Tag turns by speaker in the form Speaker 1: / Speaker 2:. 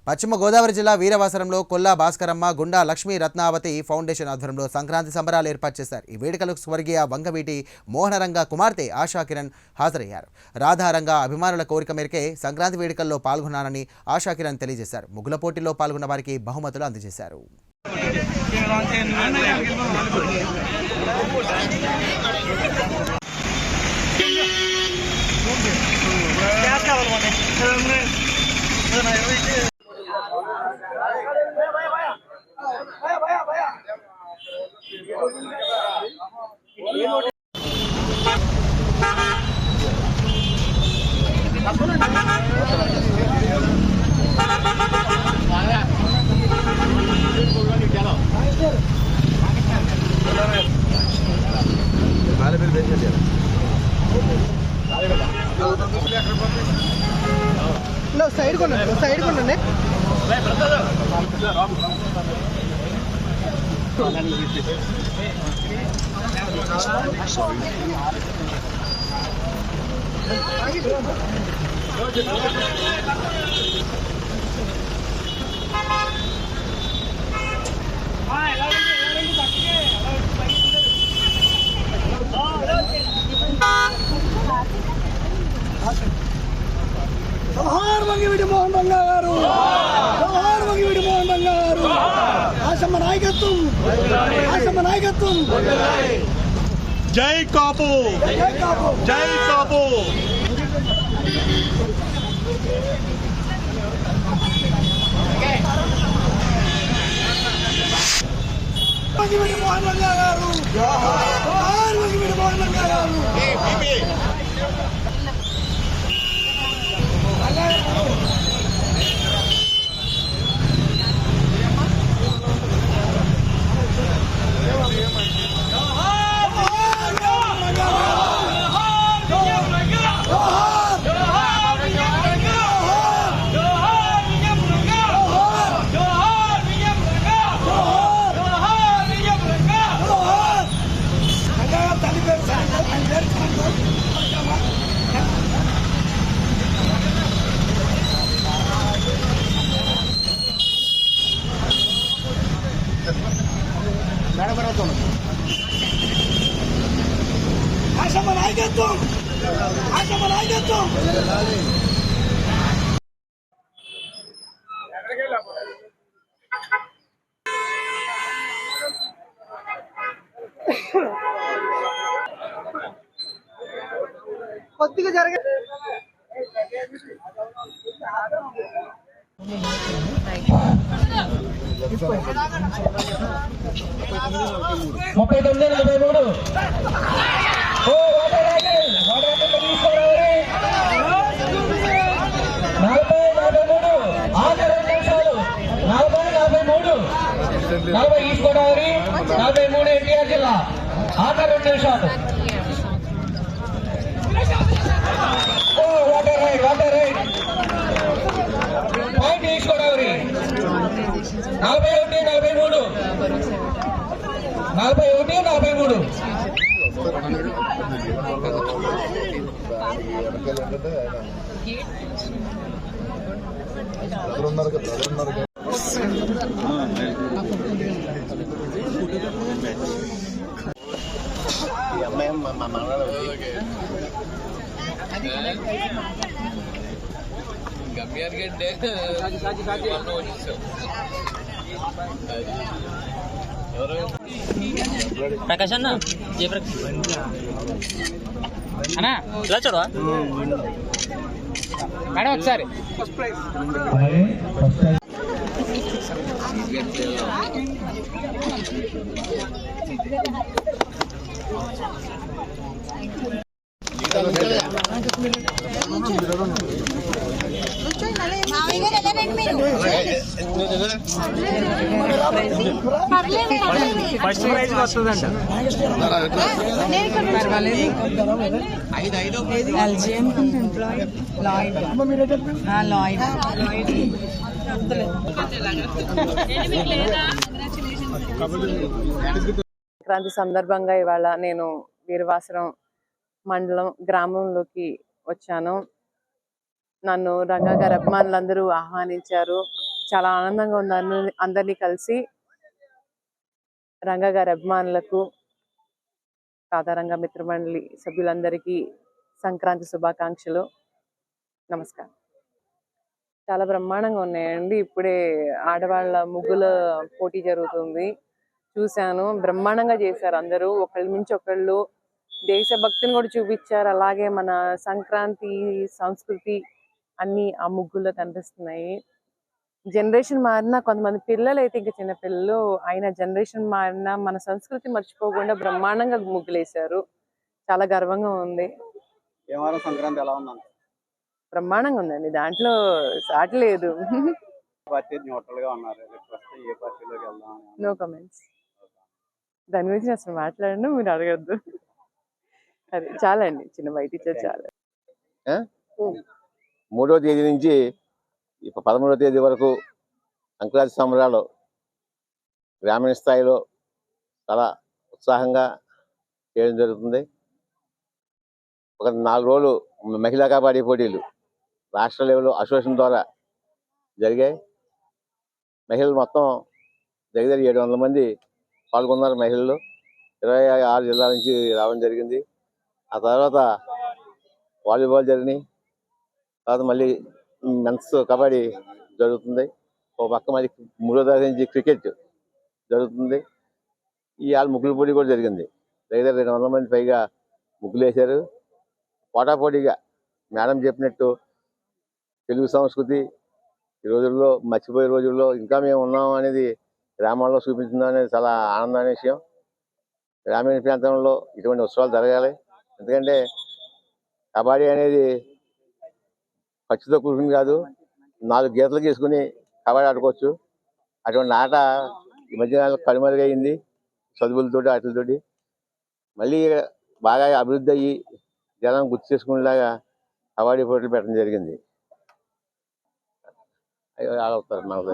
Speaker 1: పశ్చిమ గోదావరి జిల్లా వీరవాసరంలో కొల్లా భాస్కరమ్మ గుండా లక్ష్మీ రత్నావతి ఫౌండేషన్ ఆధ్వర్యంలో సంక్రాంతి సంబరాలు ఏర్పాటు చేశారు. ఈ వేడుకలకు స్వర్గీయ వంగవీటి మోహనరంగ కుమార్తె ఆశా కిరణ్ హాజరయ్యారు. రాధారంగ అభిమానుల కోరిక మేరకే సంక్రాంతి వేడుకల్లో పాల్గొన్నానని ఆశా కిరణ్ తెలియజేశారు. ముగ్గుల పోటీల్లో పాల్గొన్న వారికి బహుమతులు అందజేశారు.
Speaker 2: సైడ్ కొనండి జోహార్ వంగవీటి మోహన్ గారు, జోహార్ వంగవీటి మోహన్ గారు. ఆశమ్మ నాయకత్వం, ఆశమ్మ నాయకత్వం.
Speaker 3: జై కాపు,
Speaker 2: జై కాపు,
Speaker 3: జై కాపు.
Speaker 2: వంగవీటి మోహన్ గారు, జోహార్ వంగవీటి మోహన్ గారు. ఆశమ్మ నాయకత్వం, ఆశమ్మ నాయకత్వం. కొద్దిగా జరగ
Speaker 4: ముప్పై 39 ఈస్ట్ గోదావరి 43 ఎన్టీఆర్ జిల్లా ఆఖరి 2 నిమిషాలు. Water ride point east Godavari 41 43 Prakash అన్న అన్నా ఇలా చూడవా మేడం ఒకసారి
Speaker 3: ఫస్ట్ ప్రైజ్ వస్తుందంట.
Speaker 5: LGM Lloyd. సంక్రాంతి సందర్భంగా ఇవాళ నేను వీరవాసరం మండలం గ్రామంలోకి వచ్చాను. నన్ను రంగా గారి అభిమానులందరూ ఆహ్వానించారు. చాలా ఆనందంగా ఉంది అందరినీ కలిసి. రంగా గారి అభిమానులకు, రాధారంగ మిత్రమండలి సభ్యులందరికీ సంక్రాంతి శుభాకాంక్షలు. నమస్కారం. చాలా బ్రహ్మాండంగా ఉన్నాయండి. ఇప్పుడే ఆడవాళ్ళ ముగ్గుల పోటీ జరుగుతుంది, చూశాను. బ్రహ్మాండంగా చేశారు అందరూ, ఒకళ్ళ మించి ఒకళ్ళు. దేశభక్తిని కూడా చూపించారు. అలాగే మన సంక్రాంతి సంస్కృతి అన్ని ఆ ముగ్గుల్లో కనిపిస్తున్నాయి. జనరేషన్ మారినా, కొంతమంది పిల్లలు అయితే ఇంకా చిన్న పిల్లలు అయినా, జనరేషన్ మారినా మన సంస్కృతి మర్చిపోకుండా బ్రహ్మాండంగా ముగ్గులేశారు. చాలా గర్వంగా ఉంది.
Speaker 3: సంక్రాంతి ఎలా ఉందండి?
Speaker 5: బ్రహ్మాండంగా ఉందండి, దాంట్లో సాటి లేదు.
Speaker 3: పార్టీ న్యూట్రల్ గా ఉన్నారు, ఏ పార్టీలోకి వెళ్దాం?
Speaker 5: No comments. దాని గురించి అసలు మాట్లాడను, మీరు అడగద్దు. అదే చాలండి, చిన్న బయట ఇచ్చేది చాలు.
Speaker 6: 3వ తేదీ నుంచి 13వ తేదీ వరకు సంక్రాంతి సంబరాలు గ్రామీణ స్థాయిలో చాలా ఉత్సాహంగా చేయడం జరుగుతుంది. ఒక 4 రోజులు మహిళా కబడ్డీ పోటీలు రాష్ట్ర లెవెల్ అసోసియేషన్ ద్వారా జరిగాయి. మహిళలు మొత్తం దగ్గర 700 మంది పాల్గొన్నారు. మహిళలు 26 జిల్లాల నుంచి రావడం జరిగింది. ఆ తర్వాత వాలీబాల్ జరిగినాయి. తర్వాత మళ్ళీ మెన్స్ కబడ్డీ జరుగుతుంది. ఒక పక్క మళ్ళీ 3వ తరగతి నుంచి క్రికెట్ జరుగుతుంది. ఇవాళ ముగ్గుల పోటీ కూడా జరిగింది. దగ్గర 200 మంది పైగా ముగ్గులు వేశారు. పోటాపోటీగా మేడం చెప్పినట్టు తెలుగు సంస్కృతి ఈ రోజుల్లో మర్చిపోయే రోజుల్లో ఇంకా మేము ఉన్నాం అనేది గ్రామాల్లో చూపించింది అనేది చాలా ఆనందమైన విషయం. గ్రామీణ ప్రాంతంలో ఇటువంటి ఉత్సవాలు జరగాలి. ఎందుకంటే కబడ్డీ అనేది ఖర్చుతో కూర్చుని కాదు, 4 గీతలు గీసుకుని కబడ్డీ ఆడుకోవచ్చు. అటువంటి ఆట ఈ మధ్య కనుమరుగయింది చదువులతోటి వాటితోటి. మళ్ళీ బాగా అభివృద్ధి అయ్యి జనం గుర్తు చేసుకునేలాగా కబడ్డీ పోటీలు పెట్టడం జరిగింది. ఆడవుతారు నాకు